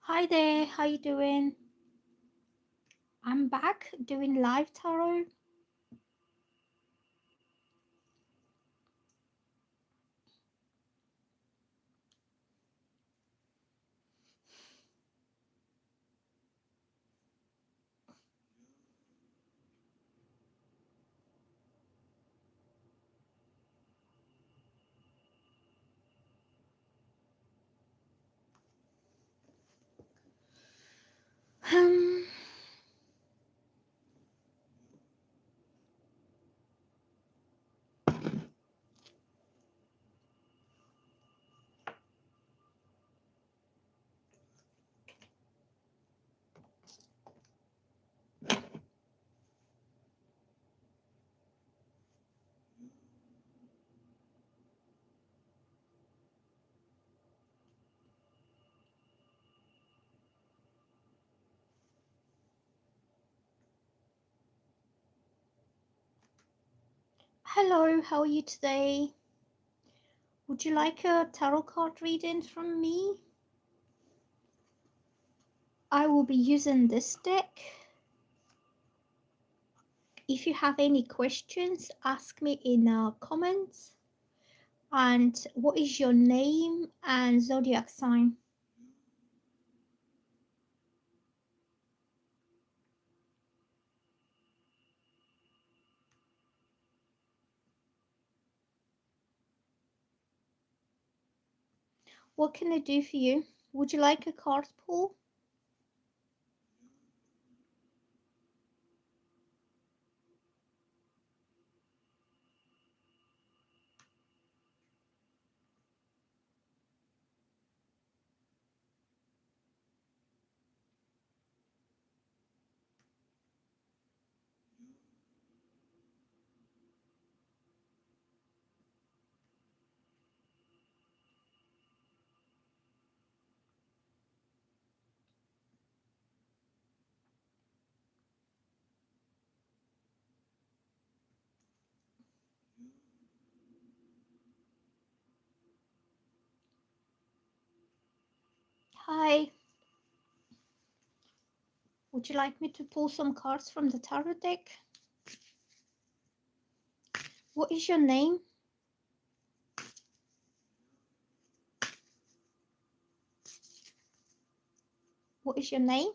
Hi there, how you doing? I'm back doing live tarot. Um, Hello, how are you today? Would you like a tarot card reading from me? I will be using this deck. If you have any questions, ask me in the comments. And what is your name and zodiac sign? What can I do for you? Would you like a card pull? Hi. Would you like me to pull some cards from the tarot deck? What is your name? What is your name?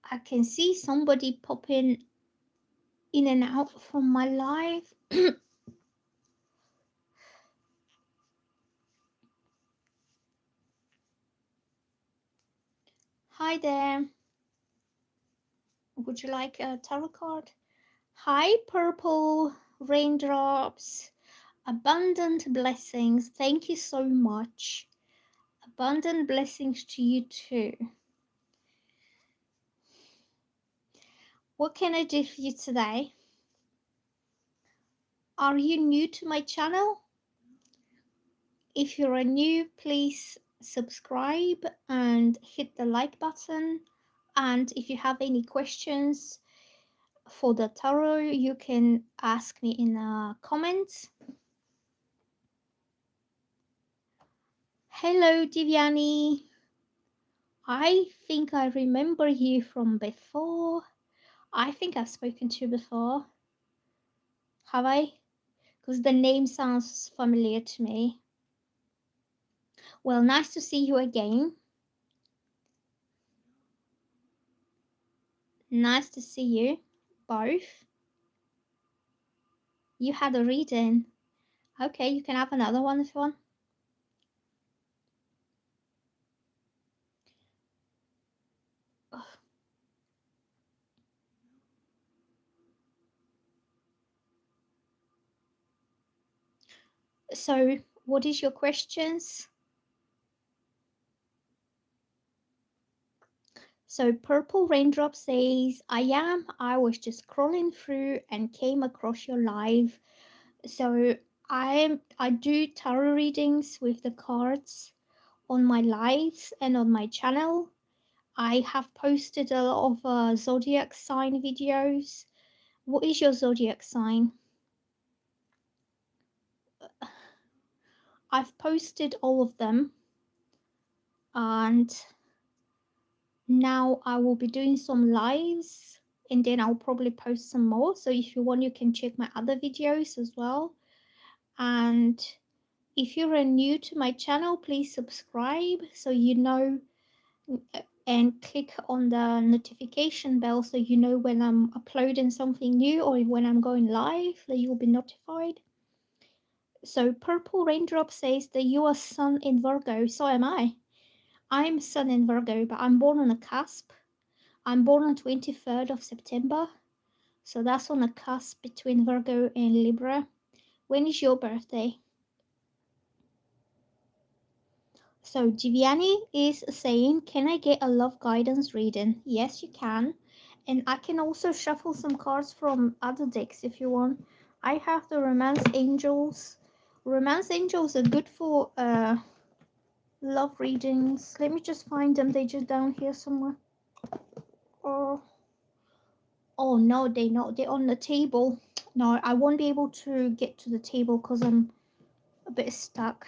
I can see somebody popping in and out from my live. Hi there. Would you like a tarot card? Hi, purple raindrops. Abundant blessings. Thank you so much. Abundant blessings to you too. What can I do for you today? Are you new to my channel? If you are new, please subscribe and hit the like button. And if you have any questions for the tarot, you can ask me in the comments. Hello, Divyani. I think I remember you from before. I think I've spoken to you before. Have I? Because the name sounds familiar to me. Well, nice to see you again. Nice to see you both. You had a reading. Okay, you can have another one if you want. So, what is your questions? So Purple Raindrop says, I was just scrolling through and came across your live. So I do tarot readings with the cards on my lives and on my channel. I have posted a lot of zodiac sign videos. What is your zodiac sign? I've posted all of them, and now I will be doing some lives, and then I'll probably post some more. So if you want, you can check my other videos as well. And if you're new to my channel, please subscribe so you know, and click on the notification bell so you know when I'm uploading something new or when I'm going live, that you'll be notified. So Purple Raindrop says that you are Sun in Virgo, so am I. I'm Sun in Virgo, but I'm born on a cusp. I'm born on 23rd of September, so that's on a cusp between Virgo and Libra. When is your birthday? So Jiviani is saying, can I get a love guidance reading? Yes, you can. And I can also shuffle some cards from other decks if you want. I have the Romance Angels. Romance Angels are good for love readings. Let me just find them. They're just down here somewhere. Oh, oh no, they're not. They're on the table. No, I won't be able to get to the table because I'm a bit stuck.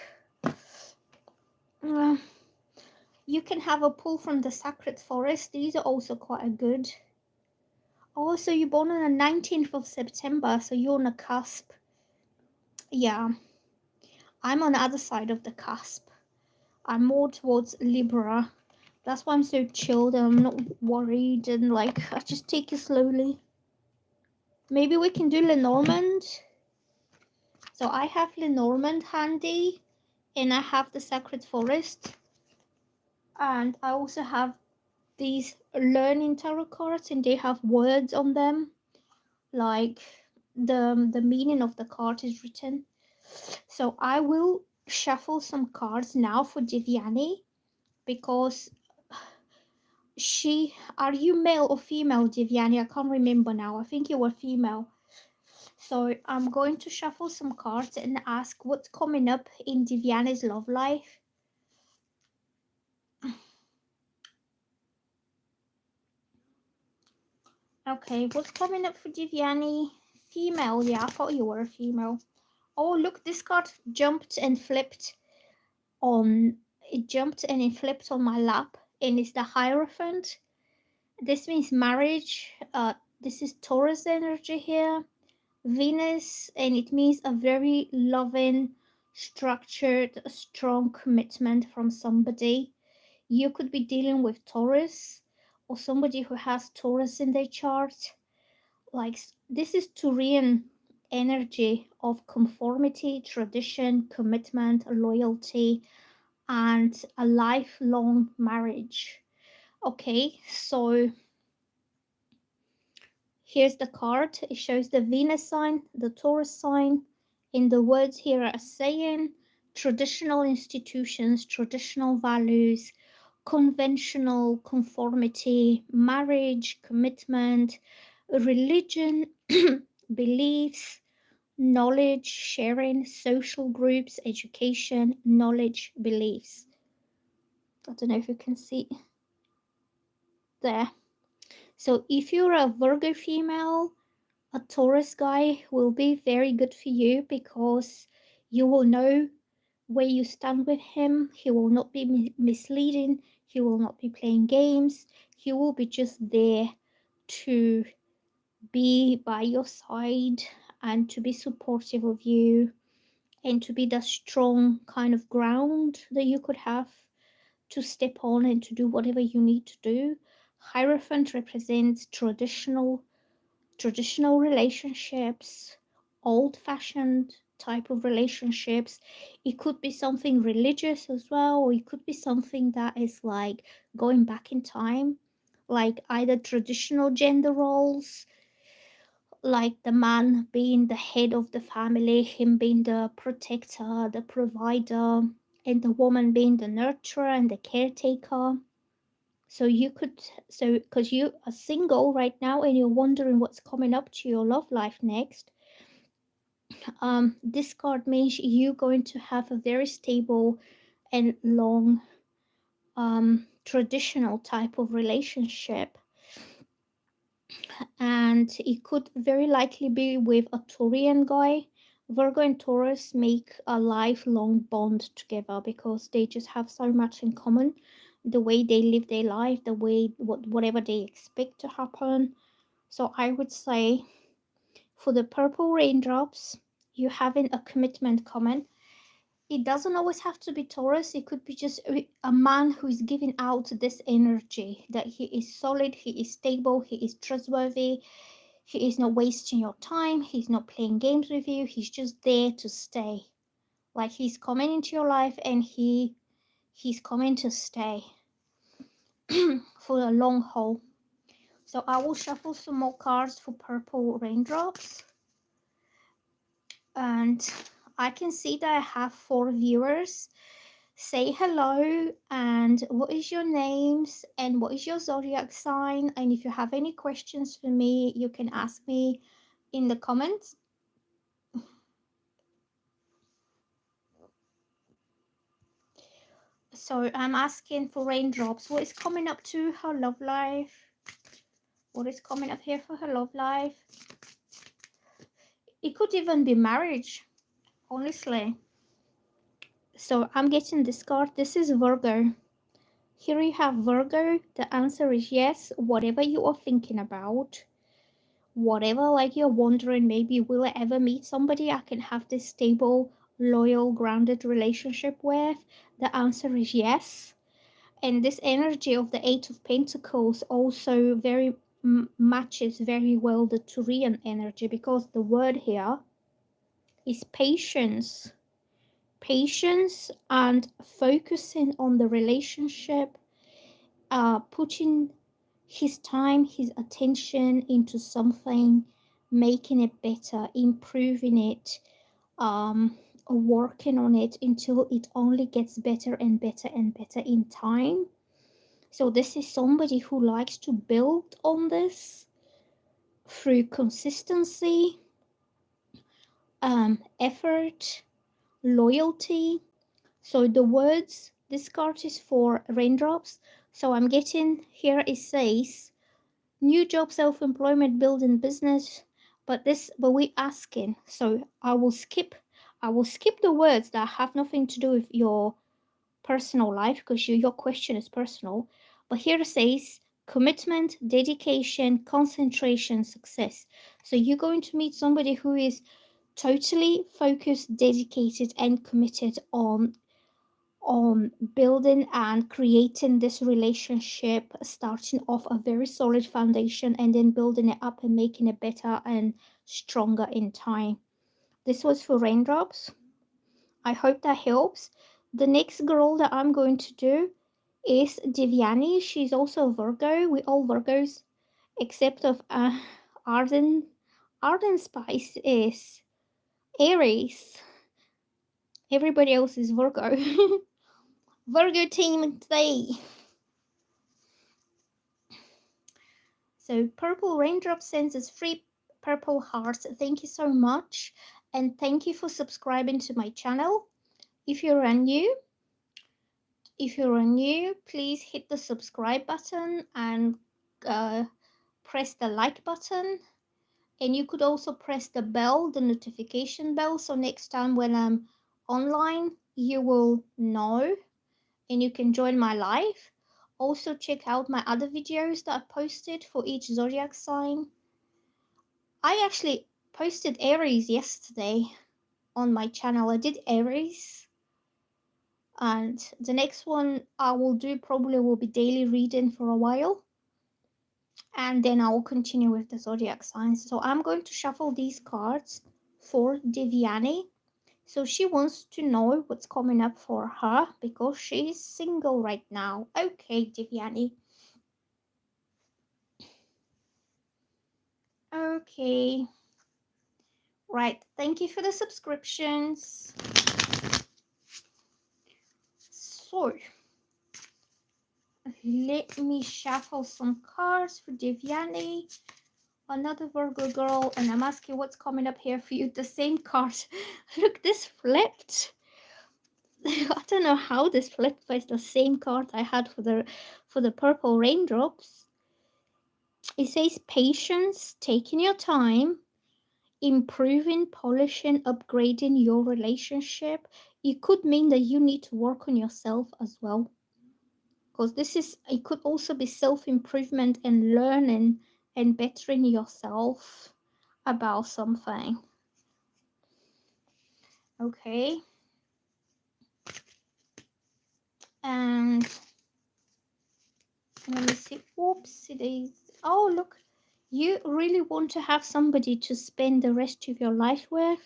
You can have a pull from the Sacred Forest. These are also quite a good. Oh, so you're born on the 19th of September, so you're on a cusp. Yeah, I'm on the other side of the cusp. I'm more towards Libra. That's why I'm so chilled and I'm not worried and like I just take it slowly. Maybe we can do Lenormand. So I have Lenormand handy and I have the Sacred Forest. And I also have these learning tarot cards and they have words on them. Like the meaning of the card is written. So I will shuffle some cards now for Divyani because are you male or female, Divyani? I can't remember now. I think you were female. So I'm going to shuffle some cards and ask what's coming up in Divyani's love life. Okay, what's coming up for Divyani? Female, yeah, I thought you were a female. Oh, look, this card jumped and flipped on, it jumped and it flipped on my lap, and it's the Hierophant. This means marriage. This is Taurus energy here. Venus, and it means a very loving, structured, strong commitment from somebody. You could be dealing with Taurus or somebody who has Taurus in their chart. Like this is Turian energy of conformity, tradition, commitment, loyalty, and a lifelong marriage. Okay, so here's the card. It shows the Venus sign, the Taurus sign, and the words here are saying traditional institutions, traditional values, conventional conformity, marriage, commitment, religion, beliefs, knowledge, sharing, social groups, education, knowledge, beliefs. I don't know if you can see there. So if you're a Virgo female, a Taurus guy will be very good for you because you will know where you stand with him. He will not be misleading. He will not be playing games. He will be just there to be by your side and to be supportive of you and to be the strong kind of ground that you could have to step on and to do whatever you need to do. Hierophant represents traditional relationships, old-fashioned type of relationships. It could be something religious as well, or it could be something that is like going back in time, like either traditional gender roles, like the man being the head of the family, him being the protector, the provider, and the woman being the nurturer and the caretaker. So you could, so because you are single right now and you're wondering what's coming up to your love life next, this card means you're going to have a very stable and long traditional type of relationship, and it could very likely be with a Taurian guy, Virgo and Taurus make a lifelong bond together because they just have so much in common. The way they live their life, the way whatever they expect to happen. So I would say for the purple raindrops, you having a commitment common. It doesn't always have to be Taurus. It could be just a man who is giving out this energy that he is solid, he is stable, he is trustworthy, he is not wasting your time, he's not playing games with you, he's just there to stay. Like he's coming into your life and he's coming to stay for a long haul. So I will shuffle some more cards for purple raindrops. And I can see that I have 4 viewers. Say hello and what is your names and what is your zodiac sign, and if you have any questions for me you can ask me in the comments. So I'm asking for raindrops. What is coming up to her love life? What is coming up here for her love life? It could even be marriage, honestly. So I'm getting this card. This is Virgo. Here you have Virgo. The answer is yes. Whatever you are thinking about, whatever, like you're wondering, maybe will I ever meet somebody I can have this stable, loyal, grounded relationship with? The answer is yes. And this energy of the Eight of Pentacles also very matches very well the Turian energy, because the word here is patience. Patience and focusing on the relationship, putting his time, his attention into something, making it better, improving it, working on it until it only gets better and better and better in time. So this is somebody who likes to build on this through consistency, effort, loyalty. So the words, this card is for raindrops. So I'm getting here, it says new job, self-employment, building business. But we asking. So I will skip the words that have nothing to do with your personal life, because your question is personal. But here it says commitment, dedication, concentration, success. So you're going to meet somebody who is totally focused, dedicated, and committed on building and creating this relationship, starting off a very solid foundation and then building it up and making it better and stronger in time. This was for raindrops. I hope that helps. The next girl that I'm going to do is Divyani. She's also a Virgo. We all Virgos except of Arden. Arden Spice is Aries. Everybody else is Virgo. Virgo team today. So Purple Raindrop sends us 3 purple hearts. Thank you so much. And thank you for subscribing to my channel. If you're new, please hit the subscribe button and press the like button. And you could also press the bell, the notification bell. So next time when I'm online, you will know and you can join my live. Also check out my other videos that I posted for each zodiac sign. I actually posted Aries yesterday on my channel. I did Aries. And the next one I will do probably will be daily reading for a while. And then I will continue with the zodiac signs. So I'm going to shuffle these cards for Divyani. So she wants to know what's coming up for her because she's single right now. Okay, Divyani. Okay. Right. Thank you for the subscriptions. So, let me shuffle some cards for Divyani. Another Virgo girl, and I'm asking what's coming up here for you. The same card. Look, this flipped. I don't know how this flipped, but it's the same card I had for the purple raindrops. It says patience, taking your time, improving, polishing, upgrading your relationship. It could mean that you need to work on yourself as well. Because it could also be self improvement and learning and bettering yourself about something. Okay. And let me see. Oops, it is. Oh, look. You really want to have somebody to spend the rest of your life with.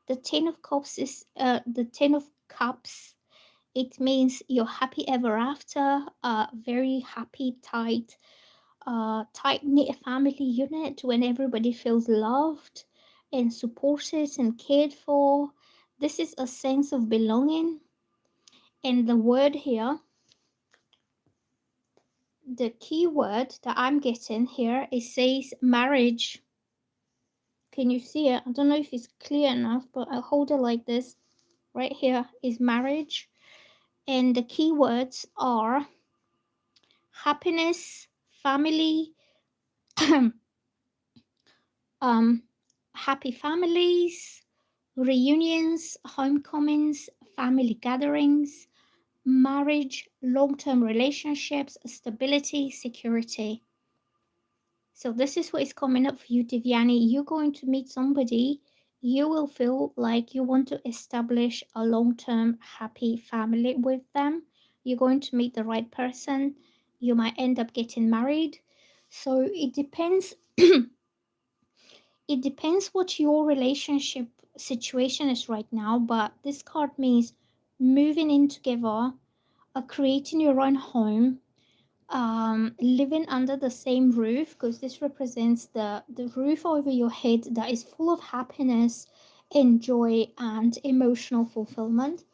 The Ten of Cups is the Ten of Cups. It means you're happy ever after. Very happy, tight knit family unit when everybody feels loved and supported and cared for. This is a sense of belonging. And the word here, the key word that I'm getting here, it says marriage. Can you see it? I don't know if it's clear enough, but I'll hold it like this. Right here is marriage. And the key words are happiness, family, happy families, reunions, homecomings, family gatherings, marriage, long-term relationships, stability, security. So this is what is coming up for you, Divyani. You're going to meet somebody. You will feel like you want to establish a long-term happy family with them. You're going to meet the right person. You might end up getting married. So it depends. It depends what your relationship situation is right now, but this card means moving in together, creating your own home, living under the same roof, because this represents the roof over your head that is full of happiness and joy and emotional fulfillment.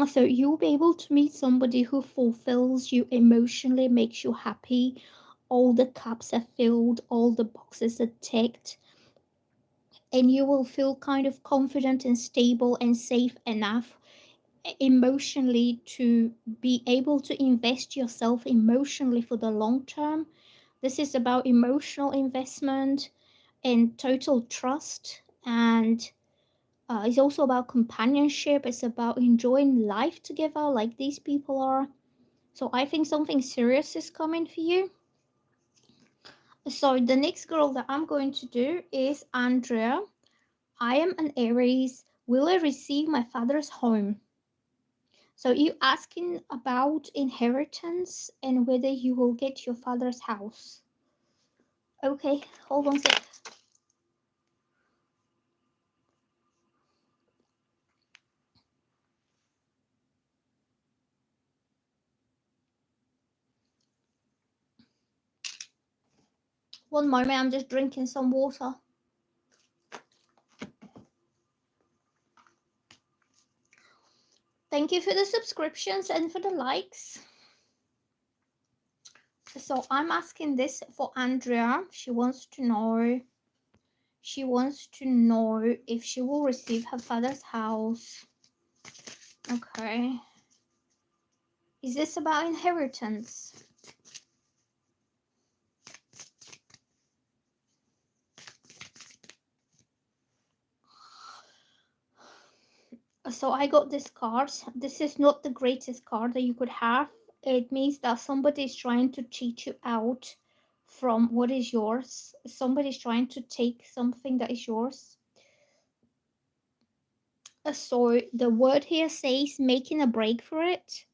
So you'll be able to meet somebody who fulfills you emotionally, makes you happy. All the cups are filled, all the boxes are ticked, and you will feel kind of confident and stable and safe enough emotionally to be able to invest yourself emotionally for the long term. This is about emotional investment and total trust, and it's also about companionship. It's about enjoying life together like these people are. So I think something serious is coming for you. So the next girl that I'm going to do is Andrea. I am an Aries. Will I receive my father's home? So you asking about inheritance and whether you will get your father's house. Okay, hold on a sec. One moment, I'm just drinking some water. Thank you for the subscriptions and for the likes. So I'm asking this for Andrea. She wants to know if she will receive her father's house. Okay. Is this about inheritance? So I got this card. This is not the greatest card that you could have. It means that somebody is trying to cheat you out from what is yours. Somebody is trying to take something that is yours. So the word here says making a break for it.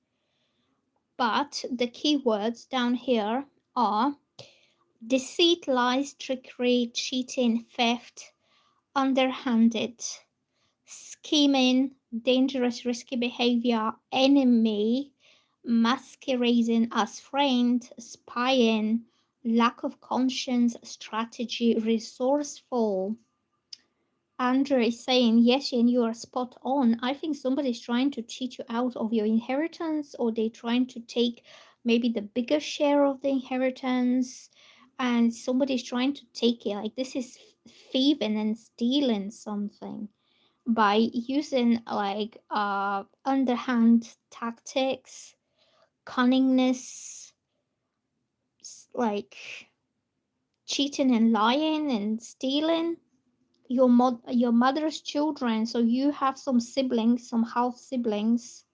But the key words down here are deceit, lies, trickery, cheating, theft, underhanded, scheming, dangerous, risky behavior, enemy, masquerading as friend, spying, lack of conscience, strategy, resourceful. Andrew is saying, yes, and you are spot on. I think somebody's trying to cheat you out of your inheritance, or they're trying to take maybe the bigger share of the inheritance, and somebody's trying to take it. Like this is thieving and stealing something. by using like underhand tactics, cunningness, like cheating and lying and stealing your mother's children. So you have some siblings, some half siblings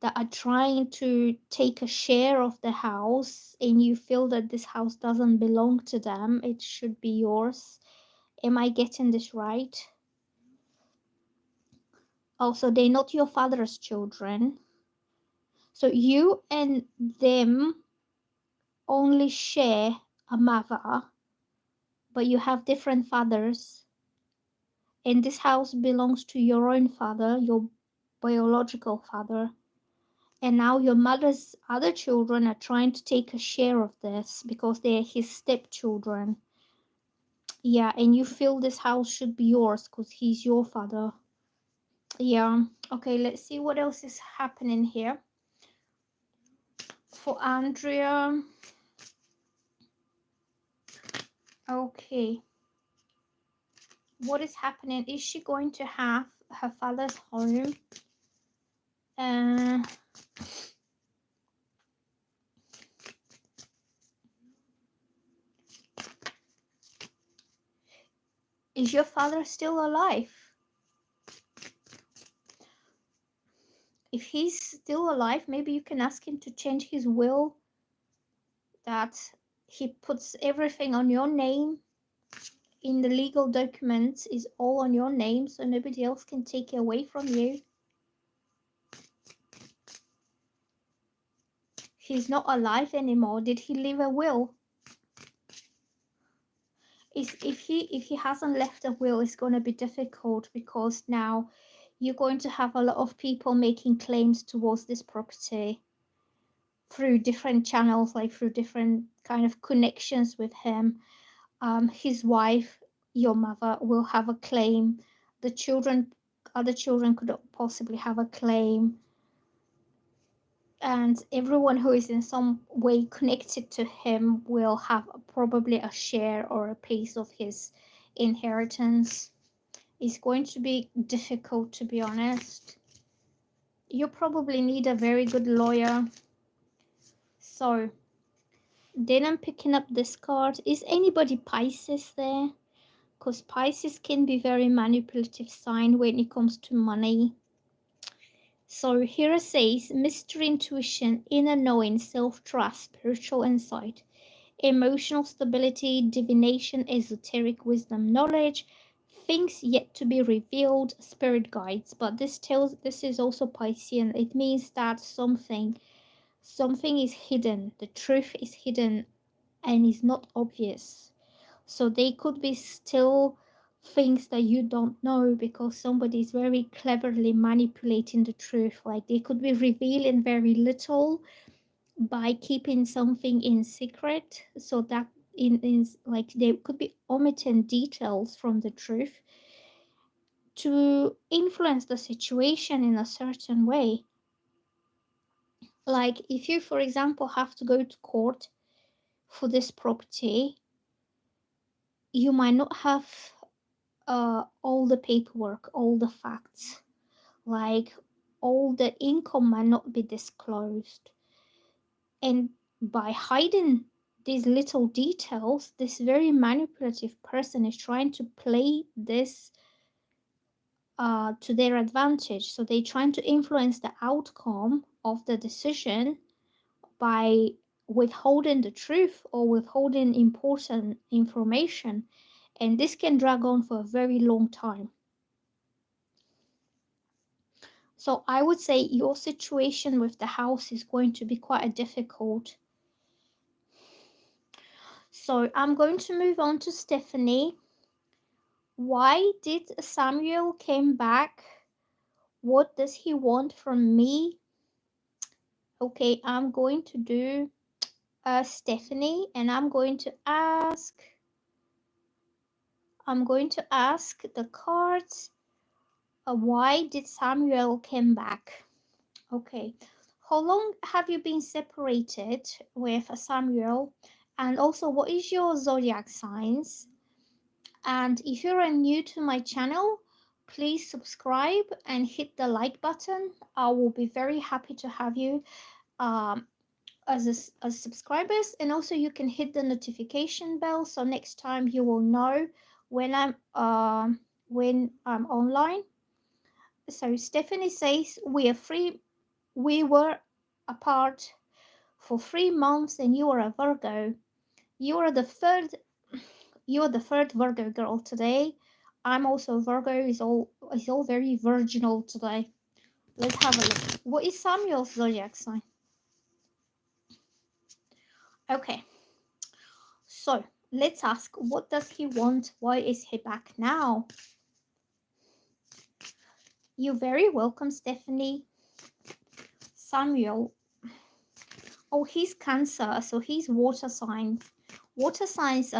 that are trying to take a share of the house, and you feel that this house doesn't belong to them, it should be yours. Am I getting this right? Also, they're not your father's children, so you and them only share a mother, but you have different fathers, and this house belongs to your own father, your biological father. And now your mother's other children are trying to take a share of this because they're his stepchildren. Yeah, and you feel this house should be yours because he's your father. Yeah. Okay, let's see what else is happening here. For Andrea. Okay. What is happening? Is she going to have her father's home? Uh, is your father still alive? If he's still alive, maybe you can ask him to change his will, that he puts everything on your name in the legal documents, is all on your name, so nobody else can take it away from you. He's not alive anymore. Did he leave a will? If he hasn't left a will, it's going to be difficult, because now you're going to have a lot of people making claims towards this property through different channels, like through different kind of connections with him. His wife, your mother, will have a claim. The children, other children could possibly have a claim. And everyone who is in some way connected to him will have probably a share or a piece of his inheritance. It's going to be difficult, to be honest. You probably need a very good lawyer. So then I'm picking up this card. Is anybody Pisces there? Because Pisces can be very manipulative sign when it comes to money. So here it says mystery, intuition, inner knowing, self-trust, spiritual insight, emotional stability, divination, esoteric wisdom, knowledge, things yet to be revealed, spirit guides. But this is also Piscean. It means that something is hidden. The truth is hidden and is not obvious. So they could be still things that you don't know, because somebody is very cleverly manipulating the truth. Like they could be revealing very little by keeping something in secret, so that in like they could be omitting details from the truth to influence the situation in a certain way. Like if you, for example, have to go to court for this property, you might not have all the paperwork, all the facts, like all the income might not be disclosed. And by hiding these little details, this very manipulative person is trying to play this to their advantage. So they're trying to influence the outcome of the decision by withholding the truth or withholding important information. And this can drag on for a very long time. So I would say your situation with the house is going to be quite difficult. So I'm going to move on to Stephanie. Why did Samuel came back? What does he want from me? Okay, I'm going to do Stephanie, and I'm going to ask the cards. Why did Samuel came back? Okay. How long have you been separated with Samuel? And also, what is your zodiac signs? And if you're new to my channel, please subscribe and hit the like button. I will be very happy to have you um, as subscribers, and also you can hit the notification bell so next time you will know when I'm online. So Stephanie says we were apart for 3 months and you are a Virgo. You are the third you're the third Virgo girl today. I'm also Virgo. It's all very virginal today. Let's have a look. What is Samuel's zodiac sign? Okay, so let's ask, what does he want? Why is he back now? You're very welcome, Stephanie. Samuel. Oh, he's Cancer, so he's water sign. Water signs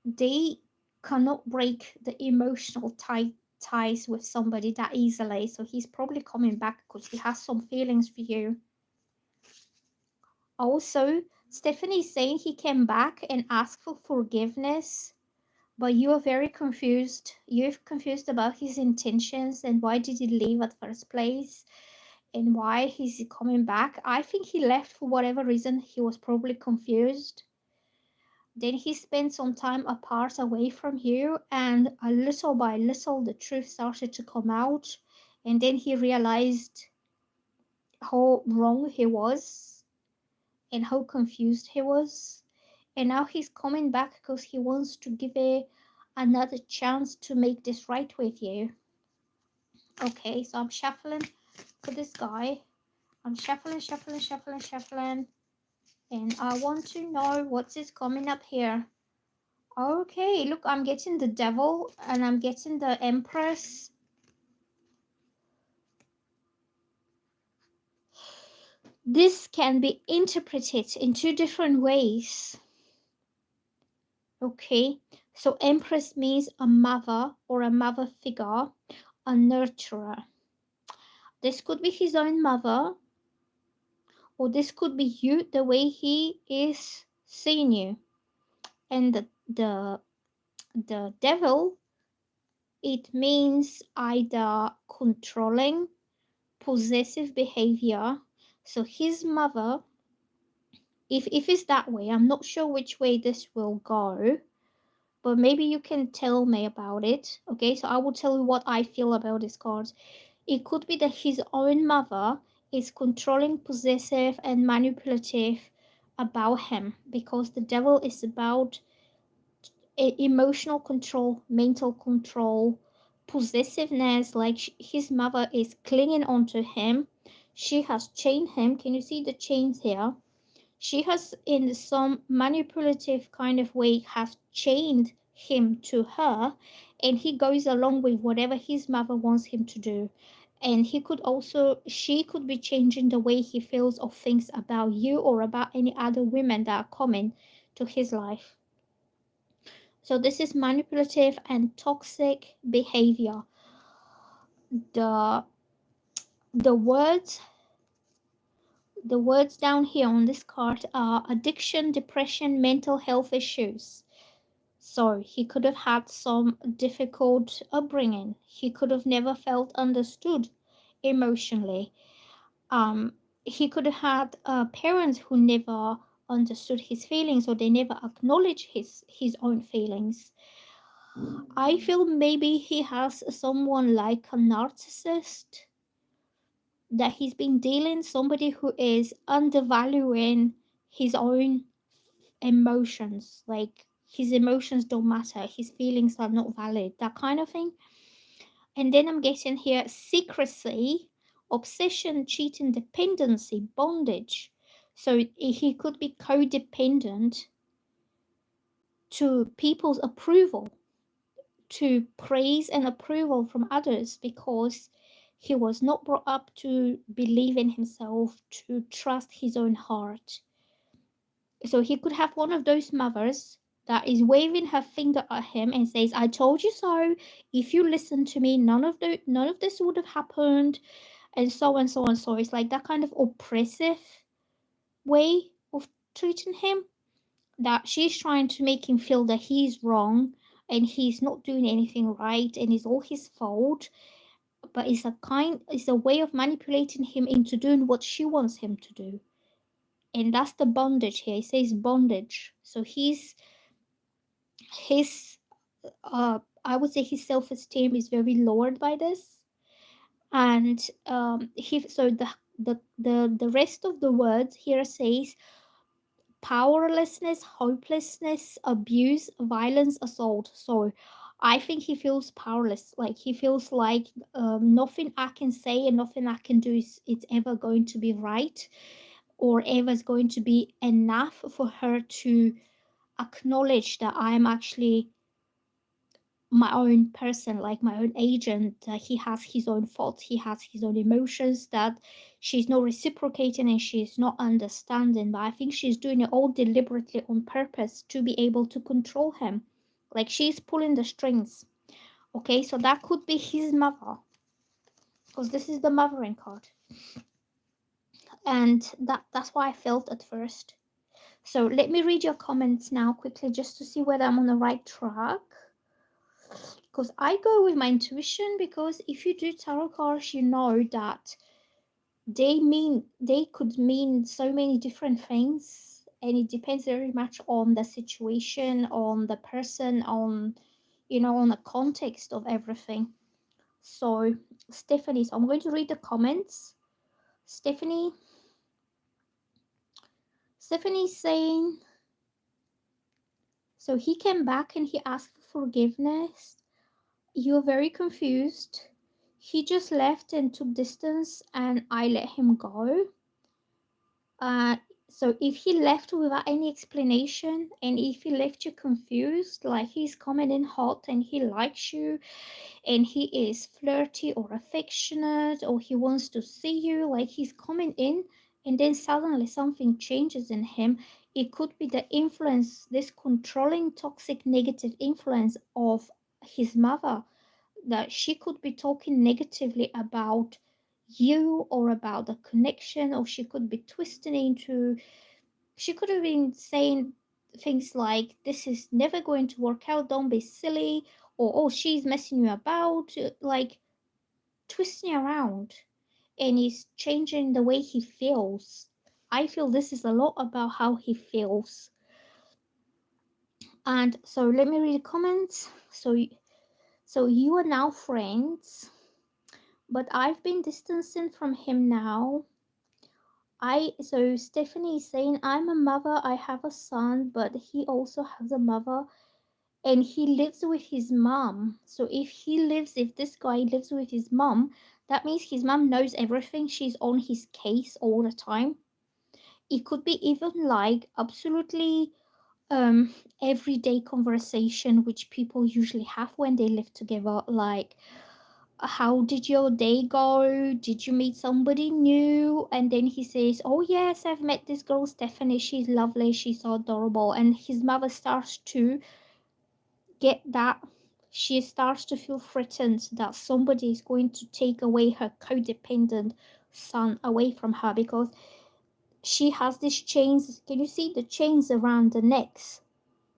they cannot break the emotional ties with somebody that easily. So he's probably coming back because he has some feelings for you. Also, Stephanie's saying he came back and asked for forgiveness, but you are very confused. You're confused about his intentions and why did he leave at first place and why he's coming back. I think he left for whatever reason. He was probably confused. Then he spent some time apart away from you, and a little by little the truth started to come out, and then he realized how wrong he was and how confused he was. And now he's coming back because he wants to give another chance to make this right with you. Okay, so I'm shuffling for this guy. I'm shuffling, and I want to know what's coming up here. Okay, look, I'm getting the Devil and I'm getting the Empress. This can be interpreted in two different ways. Okay, so Empress means a mother or a mother figure, a nurturer. This could be his own mother, or this could be you, the way he is seeing you. And the Devil, it means either controlling, possessive behavior. So his mother, if it's that way, I'm not sure which way this will go, but maybe you can tell me about it. Okay, so I will tell you what I feel about this card. It could be that his own mother is controlling, possessive, and manipulative about him, because the Devil is about emotional control, mental control, possessiveness. Like his mother is clinging onto him. She has chained him. Can you see the chains here? She has, in some manipulative kind of way, has chained him to her, and he goes along with whatever his mother wants him to do. And she could be changing the way he feels or thinks about you or about any other women that are coming to his life. So this is manipulative and toxic behavior. The the words the words down here on this card are addiction, depression, mental health issues. So he could have had some difficult upbringing. He could have never felt understood emotionally. He could have had parents who never understood his feelings, or they never acknowledged his own feelings. I feel maybe he has someone like a narcissist that he's been dealing, somebody who is undervaluing his own emotions. Like his emotions don't matter, his feelings are not valid, that kind of thing. And then I'm getting here secrecy, obsession, cheating, dependency, bondage. So he could be codependent to people's approval, to praise and approval from others, because he was not brought up to believe in himself, to trust his own heart. So he could have one of those mothers that is waving her finger at him and says, "I told you so. If you listen to me, none of this would have happened," and so on, so on. So it's like that kind of oppressive way of treating him, that she's trying to make him feel that he's wrong and he's not doing anything right and it's all his fault, but it's a way of manipulating him into doing what she wants him to do. And that's the bondage here. It says bondage. So his I would say his self-esteem is very lowered by this. And he so the rest of the words here says powerlessness, hopelessness, abuse, violence, assault. So I think he feels powerless. Like he feels like nothing I can say and nothing I can do is it's ever going to be right, or ever is going to be enough for her to acknowledge that I'm actually my own person, like my own agent. He has his own thoughts, he has his own emotions that she's not reciprocating and she's not understanding. But I think she's doing it all deliberately on purpose to be able to control him. Like she's pulling the strings. Okay, so that could be his mother, because this is the mothering card. And that's why I felt at first. So let me read your comments now quickly just to see whether I'm on the right track. Because I go with my intuition, because if you do tarot cards, you know that they could mean so many different things, and it depends very much on the situation, on the person, on on the context of everything. So Stephanie, so I'm going to read the comments. Stephanie's saying, so he came back and he asked for forgiveness. You're very confused. He just left and took distance, and I let him go. Uh, so if he left without any explanation, and if he left you confused, like he's coming in hot and he likes you, and he is flirty or affectionate, or he wants to see you, like he's coming in, and then suddenly something changes in him. It could be the influence, this controlling, toxic, negative influence of his mother, that she could be talking negatively about you or about the connection, or she could be twisting into, she could have been saying things like, this is never going to work out, don't be silly, or oh, she's messing you about, like twisting around, and he's changing the way he feels. I feel this is a lot about how he feels. And so let me read the comments. So you are now friends, but I've been distancing from him now. So Stephanie is saying, I'm a mother, I have a son, but he also has a mother, and he lives with his mom. So if this guy lives with his mom, that means his mom knows everything. She's on his case all the time. It could be even like absolutely um everyday conversation which people usually have when they live together, like, how did your day go? Did you meet somebody new? And then he says, oh yes, I've met this girl Stephanie, she's lovely, she's so adorable. And his mother starts to get that, she starts to feel threatened that somebody is going to take away her codependent son away from her, because she has these chains. Can you see the chains around the necks?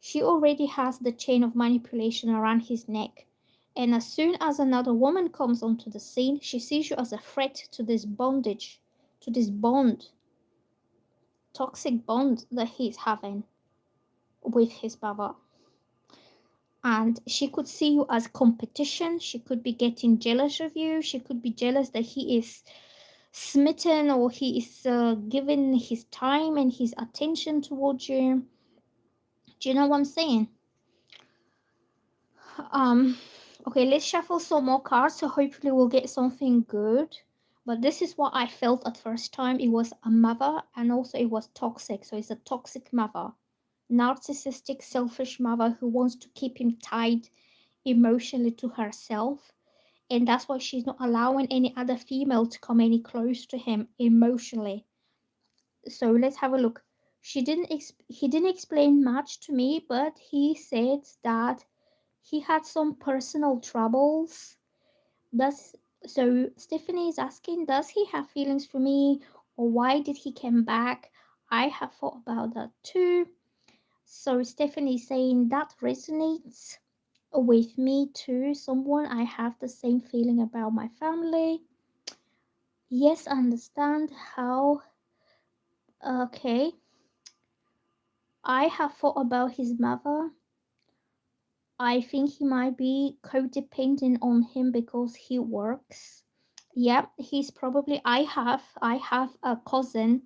She already has the chain of manipulation around his neck. And as soon as another woman comes onto the scene, she sees you as a threat to this bondage, to this bond, toxic bond that he's having with his mother. And she could see you as competition. She could be getting jealous of you. She could be jealous that he is smitten, or he is giving his time and his attention towards you. Do you know what I'm saying? Um, okay, let's shuffle some more cards, so hopefully we'll get something good. But this is what I felt at first time. It was a mother, and also it was toxic. So it's a toxic mother, narcissistic, selfish mother who wants to keep him tied emotionally to herself. And that's why she's not allowing any other female to come any close to him emotionally. So let's have a look. He didn't explain much to me, but he said that he had some personal troubles. Does so Stephanie is asking, does he have feelings for me, or why did he come back? I have thought about that too. So Stephanie is saying that resonates. with me too, someone I have the same feeling about my family. Yes, I understand how. Okay, I have thought about his mother. I think he might be codependent on him because he works. Yeah, he's probably. I have a cousin.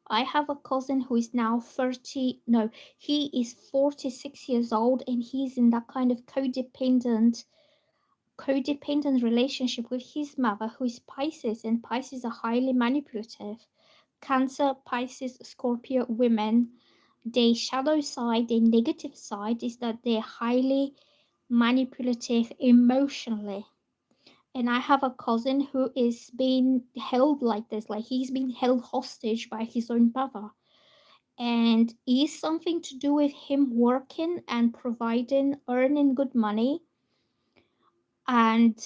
I have a cousin who is now 30. No, he is 46 years old, and he's in that kind of codependent relationship with his mother, who is Pisces, and Pisces are highly manipulative. Cancer, Pisces, Scorpio women, their shadow side, their negative side is that they're highly manipulative emotionally. And I have a cousin who is being held like this, like he's being held hostage by his own mother. And is something to do with him working and providing, earning good money, and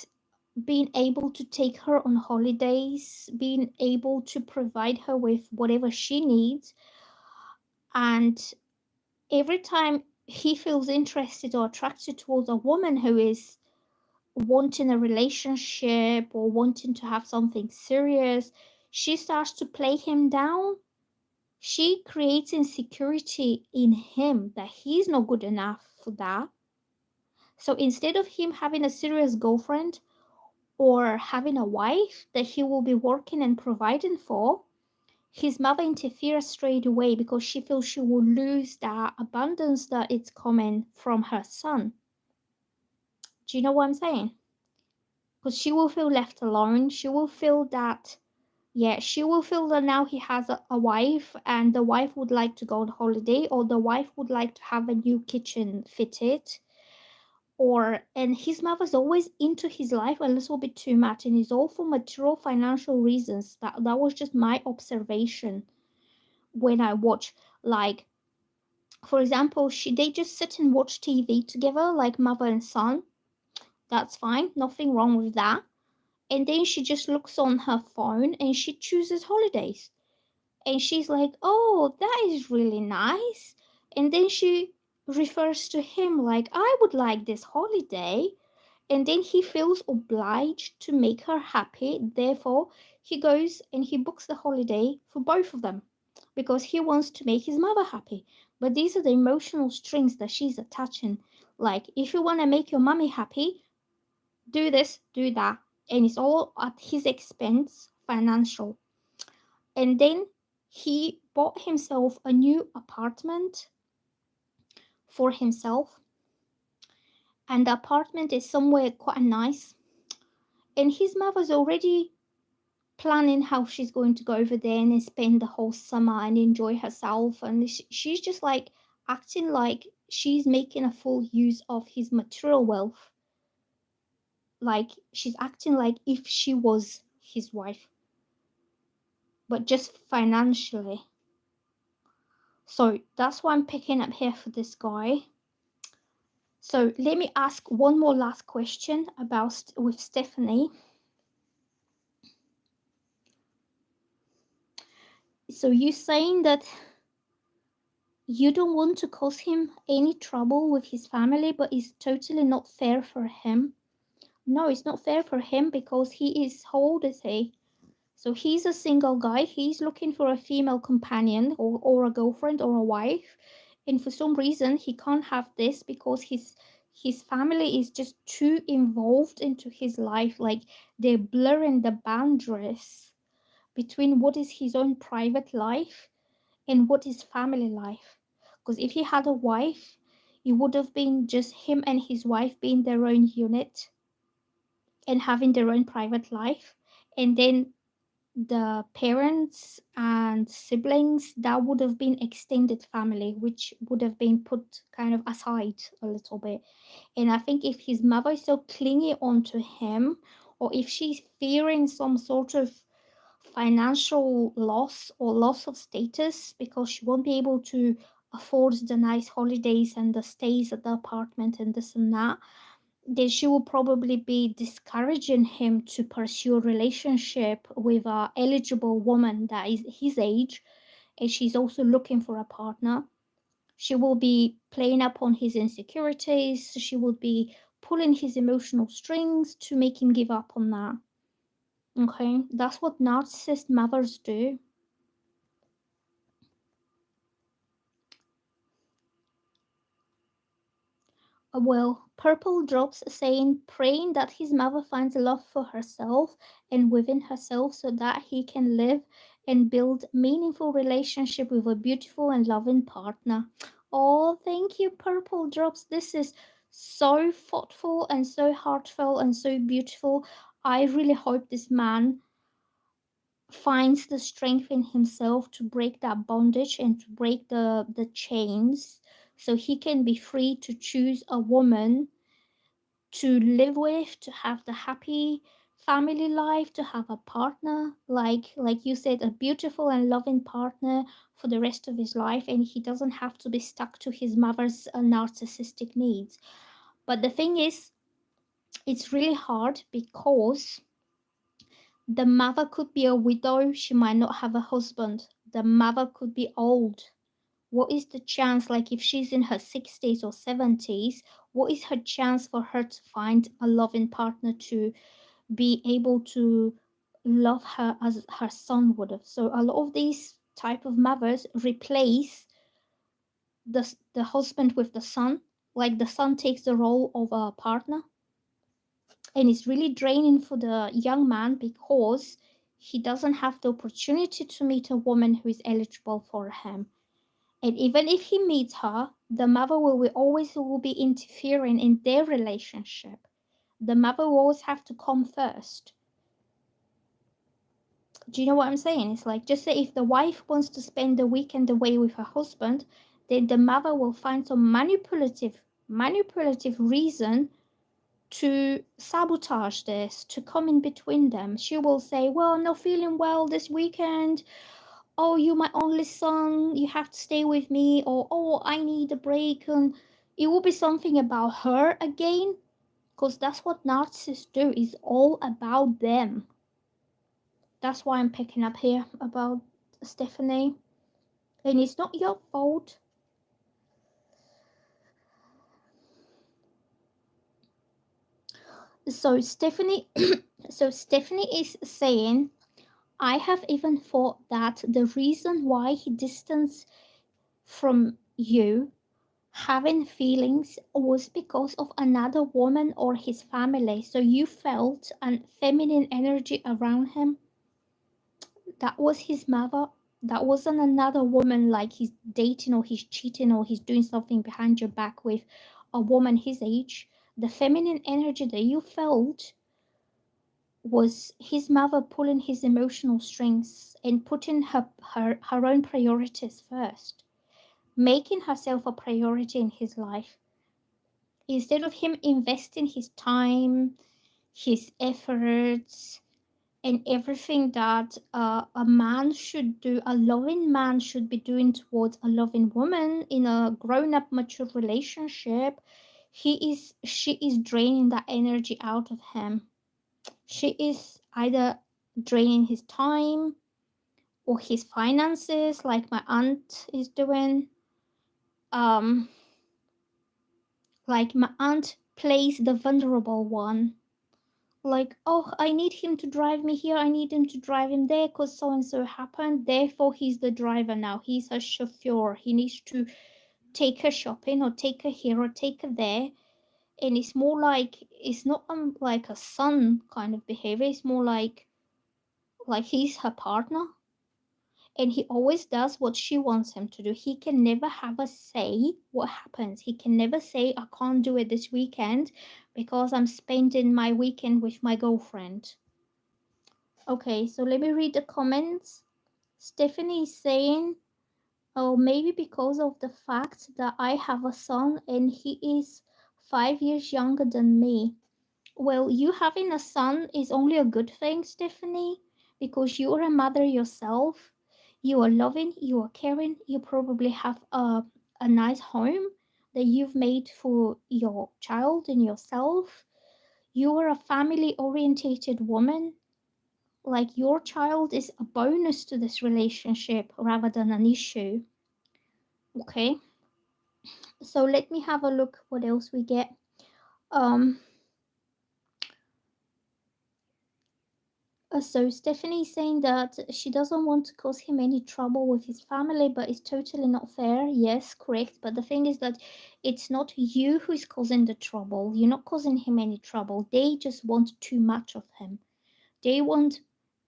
being able to take her on holidays, being able to provide her with whatever she needs. And every time he feels interested or attracted towards a woman who is wanting a relationship or wanting to have something serious, she starts to play him down. She creates insecurity in him that he's not good enough for that. So instead of him having a serious girlfriend or having a wife that he will be working and providing for, his mother interferes straight away because she feels she will lose that abundance that it's coming from her son. Do you know what I'm saying? Because she will feel left alone. She will feel that, yeah, she will feel that now he has a wife, and the wife would like to go on holiday, or the wife would like to have a new kitchen fitted, or and his mother's always into his life a little bit too much, and it's all for material financial reasons. That was just my observation when I watch, like, for example, they just sit and watch TV together like mother and son. That's fine, nothing wrong with that. And then she just looks on her phone and she chooses holidays. And she's like, "Oh, that is really nice." And then she refers to him like, "I would like this holiday." And then he feels obliged to make her happy. Therefore, he goes and he books the holiday for both of them because he wants to make his mother happy. But these are the emotional strings that she's attaching. Like, if you want to make your mommy happy, do this, do that. And it's all at his expense, financial. And then he bought himself a new apartment for himself. And the apartment is somewhere quite nice. And his mother's already planning how she's going to go over there and spend the whole summer and enjoy herself. And she's just like acting like she's making a full use of his material wealth. Like she's acting like if she was his wife, but just financially. So that's what I'm picking up here for this guy. So let me ask one more last question about with Stephanie. So you're saying that you don't want to cause him any trouble with his family, but it's totally not fair for him. No, it's not fair for him because he is, how old is he? So he's a single guy. He's looking for a female companion or a girlfriend or a wife. And for some reason, he can't have this because his family is just too involved into his life. Like they're blurring the boundaries between what is his own private life and what is family life. Because if he had a wife, it would have been just him and his wife being their own unit and having their own private life. And then the parents and siblings, that would have been extended family, which would have been put kind of aside a little bit. And I think if his mother is so clingy onto him, or if she's fearing some sort of financial loss or loss of status because she won't be able to afford the nice holidays and the stays at the apartment and this and that, then she will probably be discouraging him to pursue a relationship with a eligible woman that is his age, and she's also looking for a partner. She will be playing upon his insecurities. She will be pulling his emotional strings to make him give up on that. Okay, that's what narcissist mothers do. Well, Purple drops saying, praying that his mother finds love for herself and within herself so that he can live and build meaningful relationship with a beautiful and loving partner. Oh, thank you, Purple drops. This is so thoughtful and so heartfelt and so beautiful. I really hope this man finds the strength in himself to break that bondage and to break the chains so he can be free to choose a woman to live with, to have the happy family life, to have a partner, like you said, a beautiful and loving partner for the rest of his life, and he doesn't have to be stuck to his mother's narcissistic needs. But the thing is, it's really hard because the mother could be a widow, she might not have a husband. The mother could be old. What is the chance, like if she's in her 60s or 70s, what is her chance for her to find a loving partner to be able to love her as her son would have? So a lot of these type of mothers replace the husband with the son, like the son takes the role of a partner, and it's really draining for the young man because he doesn't have the opportunity to meet a woman who is eligible for him. And even if he meets her, the mother always will be interfering in their relationship. The mother will always have to come first. Do you know what I'm saying? It's like, just say if the wife wants to spend the weekend away with her husband, then the mother will find some manipulative reason to sabotage this, to come in between them. She will say, well, I'm not feeling well this weekend. Oh, you're my only son, you have to stay with me. Or, oh, I need a break. And it will be something about her again, because that's what narcissists do, is all about them. That's why I'm picking up here about Stephanie. And it's not your fault. So Stephanie Stephanie is saying, I have even thought that the reason why he distanced from you having feelings was because of another woman or his family. So you felt an feminine energy around him. That was his mother. That wasn't another woman, like he's dating or he's cheating or he's doing something behind your back with a woman his age. The feminine energy that you felt was his mother pulling his emotional strings and putting her own priorities first, making herself a priority in his life. Instead of him investing his time, his efforts, and everything that a man should do, a loving man should be doing towards a loving woman in a grown up, mature relationship, she is draining that energy out of him. She is either draining his time or his finances, like my aunt is doing. Um, like my aunt plays the vulnerable one. Like, oh, I need him to drive me here, I need him to drive him there because so and so happened. Therefore, he's the driver now. He's her chauffeur. He needs to take her shopping or take her here or take her there. And it's more like, it's not like a son kind of behavior. It's more like he's her partner, and he always does what she wants him to do. He can never have a say what happens. He can never say, I can't do it this weekend because I'm spending my weekend with my girlfriend. Okay, so let me read the comments. Stephanie is saying, oh, maybe because of the fact that I have a son and he is 5 years younger than me. Well, you having a son is only a good thing, Stephanie, because you are a mother yourself. You are loving, you are caring, you probably have a nice home that you've made for your child and yourself. You are a family orientated woman. Like your child is a bonus to this relationship rather than an issue. Okay? So let me have a look what else we get. Um, so Stephanie's saying that she doesn't want to cause him any trouble with his family, but it's totally not fair. Yes, correct. But the thing is that it's not you who's causing the trouble. You're not causing him any trouble. They just want too much of him. They want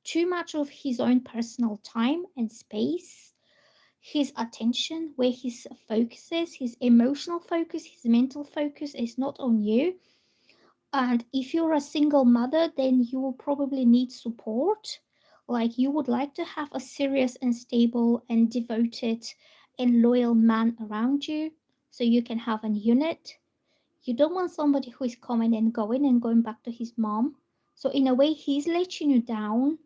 too much of his own personal time and space, his attention, where his focus is, his emotional focus, his mental focus is not on you. And if you're a single mother, then you will probably need support. Like you would like to have a serious and stable and devoted and loyal man around you so you can have an unit. You don't want somebody who is coming and going back to his mom. So in a way, he's letting you down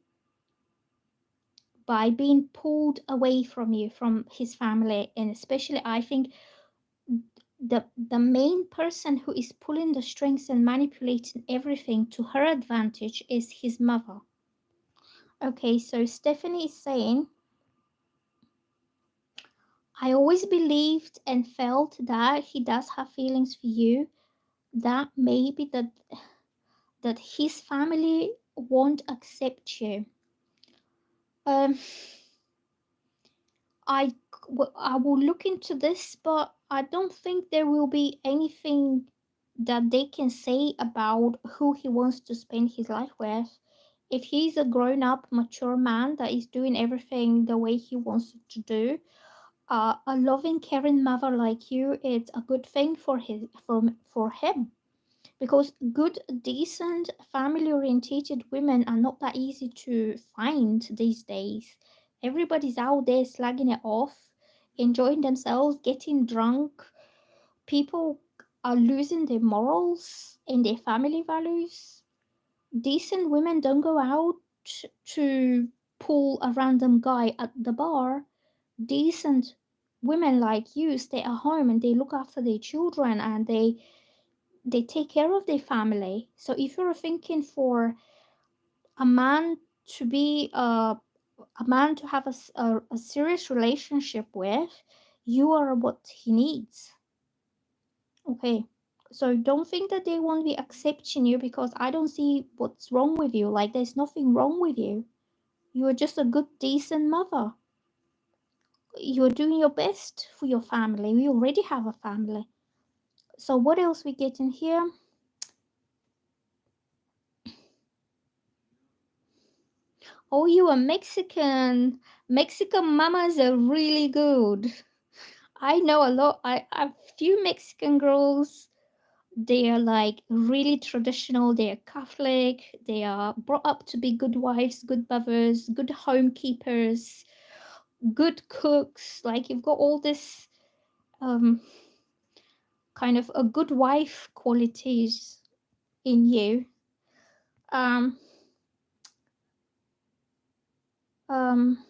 by being pulled away from you, from his family, and especially I think the main person who is pulling the strings and manipulating everything to her advantage is his mother. Okay, so Stephanie is saying, I always believed and felt that he does have feelings for you, that maybe that his family won't accept you. um I will look into this, but I don't think there will be anything that they can say about who he wants to spend his life with. If he's a grown up, mature man that is doing everything the way he wants to do, a loving, caring mother like you, it's a good thing for him. Because good, decent, family orientated women are not that easy to find these days. Everybody's out there slagging it off, enjoying themselves, getting drunk. People are losing their morals and their family values. Decent women don't go out to pull a random guy at the bar. Decent women like you stay at home and they look after their children and they take care of their family. So if you're thinking for a man to be a man to have a serious relationship with, you are what he needs. Okay. So don't think that they won't be accepting you, because I don't see what's wrong with you. Like there's nothing wrong with you. You are just a good, decent mother. You're doing your best for your family. We already have a family. So what else we get in here? Oh, you are Mexican. Mexican mamas are really good. I know a lot. I few Mexican girls. They are like really traditional. They are Catholic. They are brought up to be good wives, good mothers, good homekeepers, good cooks. Like you've got all this um kind of a good wife qualities in you. Um um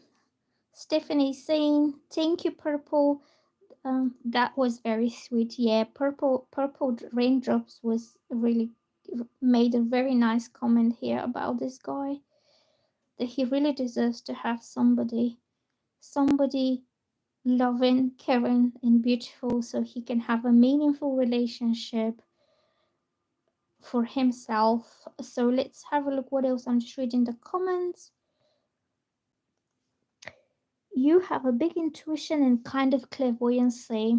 Stephanie saying thank you, Purple. That was very sweet. Yeah, purple raindrops was really made a very nice comment here about this guy, that he really deserves to have somebody loving, caring, and beautiful, so he can have a meaningful relationship for himself. So let's have a look what else. I'm just reading the comments. You have a big intuition and kind of clairvoyancy.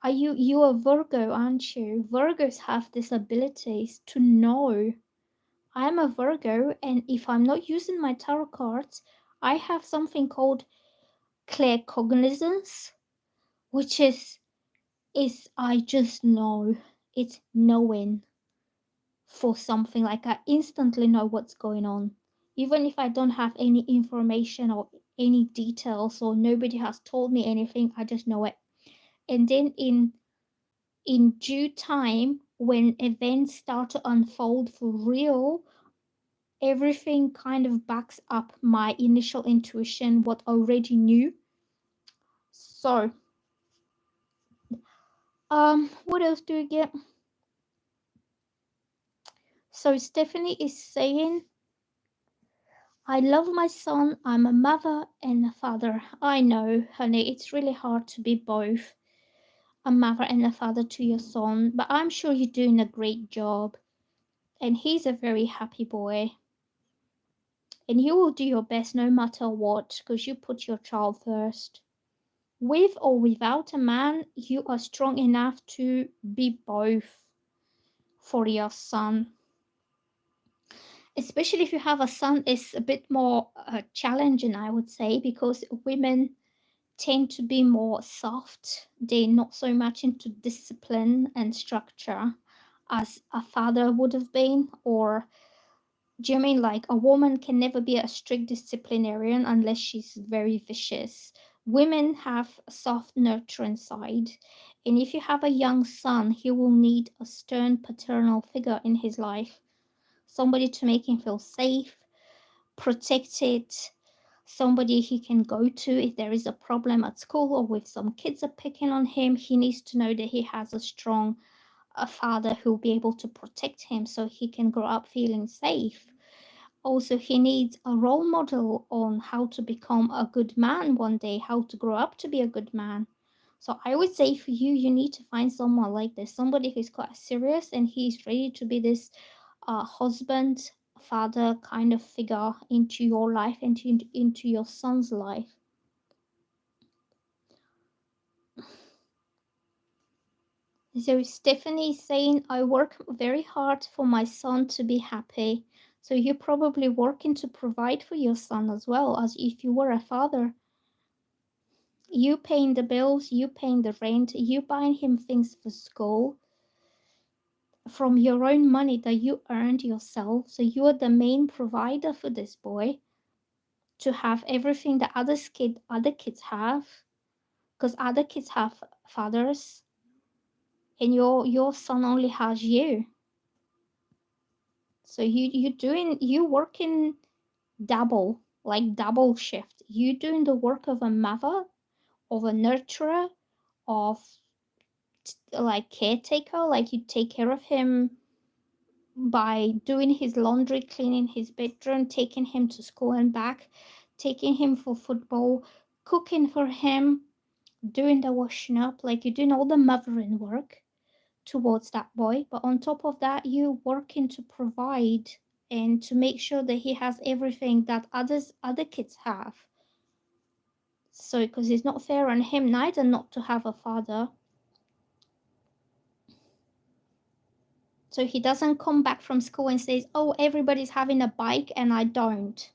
Are you a Virgo, aren't you? Virgos have this abilities to know. I'm a Virgo, and if I'm not using my tarot cards, I have something called claircognizance, which is I just know. It's knowing for something. Like I instantly know what's going on. Even if I don't have any information or any details, or nobody has told me anything, I just know it. And then in due time, when events start to unfold for real, everything kind of backs up my initial intuition, what I already knew. So what else do you get? So Stephanie is saying, I love my son. I'm a mother and a father. I know, honey, it's really hard to be both. a mother and a father to your son, but I'm sure you're doing a great job. And he's a very happy boy. And you will do your best no matter what, because you put your child first. With or without a man, you are strong enough to be both for your son. Especially if you have a son, it's a bit more challenging, I would say, because women tend to be more soft. They're not so much into discipline and structure as a father would have been. Or do you mean like a woman can never be a strict disciplinarian unless she's very vicious? Women have a soft, nurturing side. And if you have a young son, he will need a stern paternal figure in his life. Somebody to make him feel safe, protected, somebody he can go to if there is a problem at school or if some kids are picking on him. He needs to know that he has a father who will be able to protect him so he can grow up feeling safe. Also, he needs a role model on how to become a good man one day, how to grow up to be a good man. So I would say for you, you need to find someone like this, somebody who's quite serious and he's ready to be this husband, father kind of figure into your life, into your son's life. So Stephanie is saying, I work very hard for my son to be happy. So you're probably working to provide for your son as well as if you were a father. You paying the bills, you paying the rent, you buying him things for school from your own money that you earned yourself. So you are the main provider for this boy to have everything that other kids have, because other kids have fathers, and your son only has you. So you working double shift. You doing the work of a mother, of a nurturer, of like caretaker, like you take care of him by doing his laundry, cleaning his bedroom, taking him to school and back, taking him for football, cooking for him, doing the washing up, like you're doing all the mothering work towards that boy. But on top of that, you working to provide and to make sure that he has everything that other kids have. So because it's not fair on him neither not to have a father. So he doesn't come back from school and says, oh, everybody's having a bike and I don't.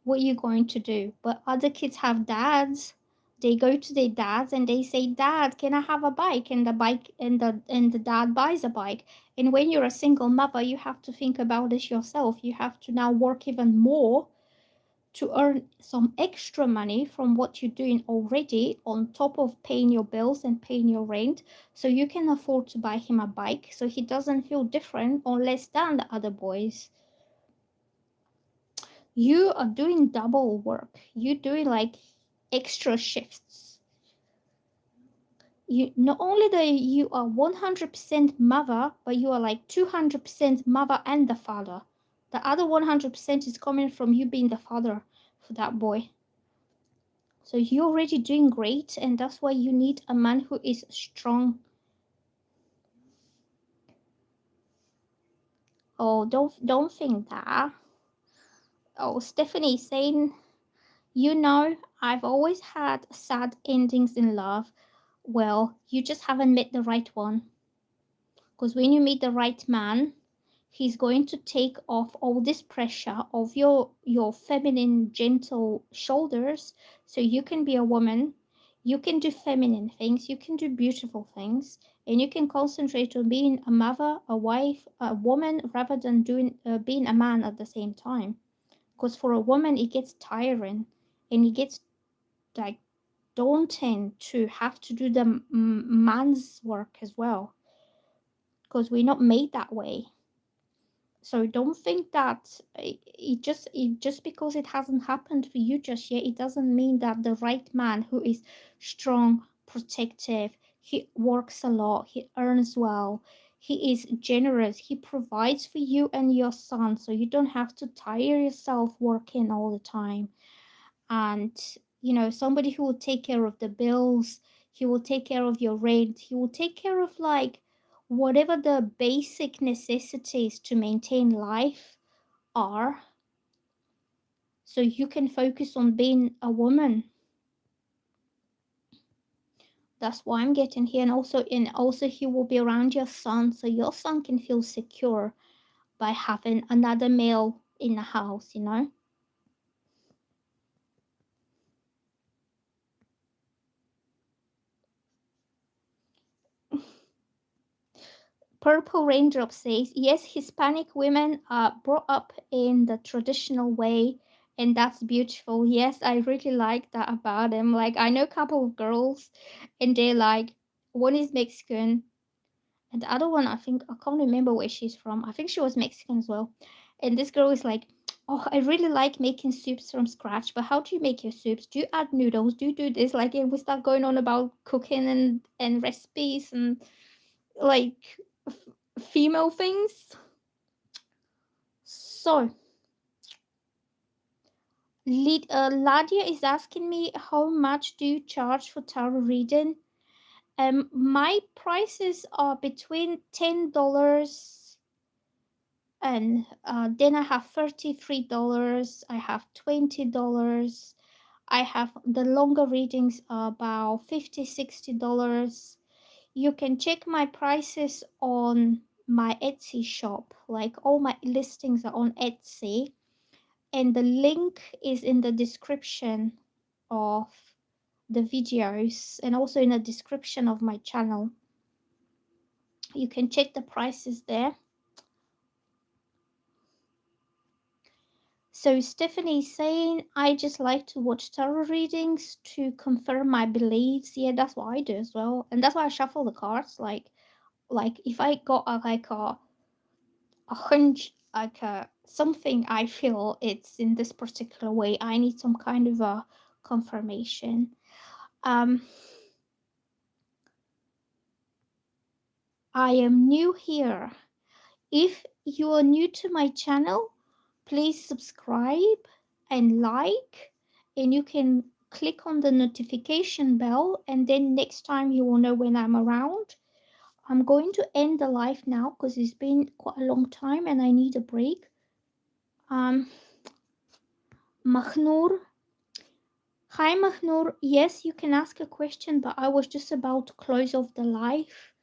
What are you going to do? But other kids have dads. They go to their dads and they say, Dad, can I have a bike? And the dad buys a bike. And when you're a single mother, you have to think about this yourself. You have to now work even more to earn some extra money from what you're doing already on top of paying your bills and paying your rent, so you can afford to buy him a bike so he doesn't feel different or less than the other boys. You are doing double work. You're doing like extra shifts. You not only that you are 100% mother, but you are like 200% mother and the father. The other 100% is coming from you being the father for that boy. So you're already doing great, and that's why you need a man who is strong. Oh, don't think that. Oh, Stephanie saying, I've always had sad endings in love. Well, you just haven't met the right one. Because when you meet the right man, he's going to take off all this pressure of your feminine gentle shoulders so you can be a woman, you can do feminine things, you can do beautiful things, and you can concentrate on being a mother, a wife, a woman, rather than being a man at the same time. Because for a woman it gets tiring and it gets like daunting to have to do the man's work as well, because we're not made that way. So don't think that it just because it hasn't happened for you just yet, it doesn't mean that the right man who is strong, protective, he works a lot, he earns well, he is generous, he provides for you and your son, so you don't have to tire yourself working all the time. And somebody who will take care of the bills, He will take care of your rent. He will take care of like whatever the basic necessities to maintain life are, so you can focus on being a woman. That's why I'm getting here. And also he will be around your son, so your son can feel secure by having another male in the house, you know? Purple Raindrop says, yes, Hispanic women are brought up in the traditional way, and that's beautiful. Yes, I really like that about them. Like, I know a couple of girls, and they're like, one is Mexican, and the other one, I think, I can't remember where she's from. I think she was Mexican as well. And this girl is like, oh, I really like making soups from scratch, but how do you make your soups? Do you add noodles? Do you do this? Like, and we start going on about cooking and recipes and like female things. So, Ladia is asking me, how much do you charge for tarot reading? My prices are between $10 and then I have $33. I have $20. I have the longer readings are about $50, $60. You can check my prices on my Etsy shop. Like all my listings are on Etsy, and the link is in the description of the videos and also in the description of my channel. You can check the prices there. So Stephanie's saying, I just like to watch tarot readings to confirm my beliefs. Yeah, that's what I do as well. And that's why I shuffle the cards. Like if I got a hunch, like something I feel it's in this particular way, I need some kind of a confirmation. I am new here. If you are new to my channel, please subscribe and like, and you can click on the notification bell, and then next time you will know when I'm around. I'm going to end the live now because it's been quite a long time and I need a break. Mahnoor. Hi Mahnoor. Yes, you can ask a question, but I was just about to close off the live.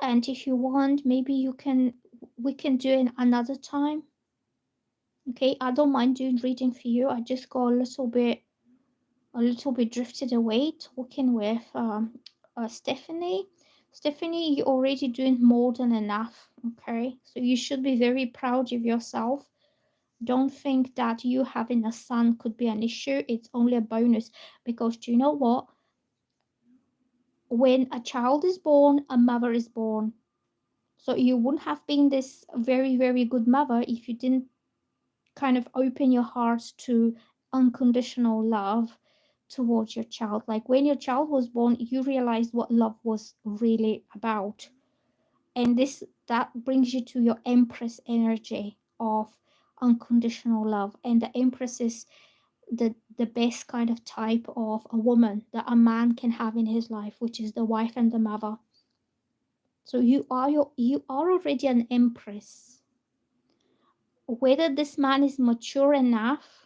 And if you want, maybe we can do it another time. Okay, I don't mind doing reading for you. I just got a little bit drifted away talking with Stephanie. Stephanie, you're already doing more than enough. Okay, so you should be very proud of yourself. Don't think that you having a son could be an issue. It's only a bonus, because do you know what? When a child is born, a mother is born. So you wouldn't have been this very, very good mother if you didn't kind of open your heart to unconditional love towards your child. Like when your child was born, you realized what love was really about. And that brings you to your Empress energy of unconditional love. And the Empress is the best kind of type of a woman that a man can have in his life, which is the wife and the mother. So you are already an Empress. Whether this man is mature enough,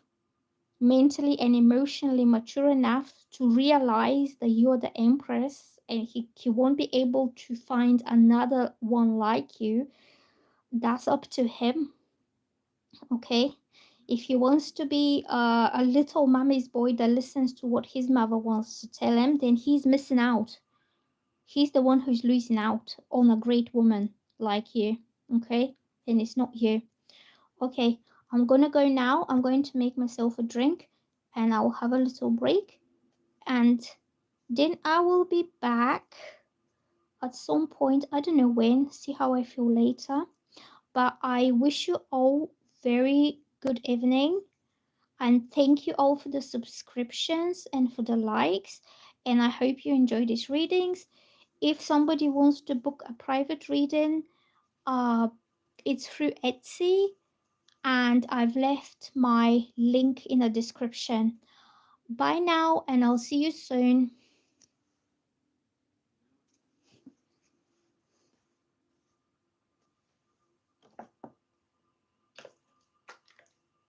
mentally and emotionally mature enough to realize that you're the Empress, and he won't be able to find another one like you, that's up to him. Okay, if he wants to be a little mommy's boy that listens to what his mother wants to tell him, then he's missing out. He's the one who's losing out on a great woman like you. Okay, and it's not you. Okay, I'm gonna go now. I'm going to make myself a drink and I'll have a little break, and then I will be back at some point. I don't know when, see how I feel later. But I wish you all very good evening, and thank you all for the subscriptions and for the likes, and I hope you enjoy these readings. If somebody wants to book a private reading, uh, it's through Etsy, and I've left my link in the description. Bye now, and I'll see you soon.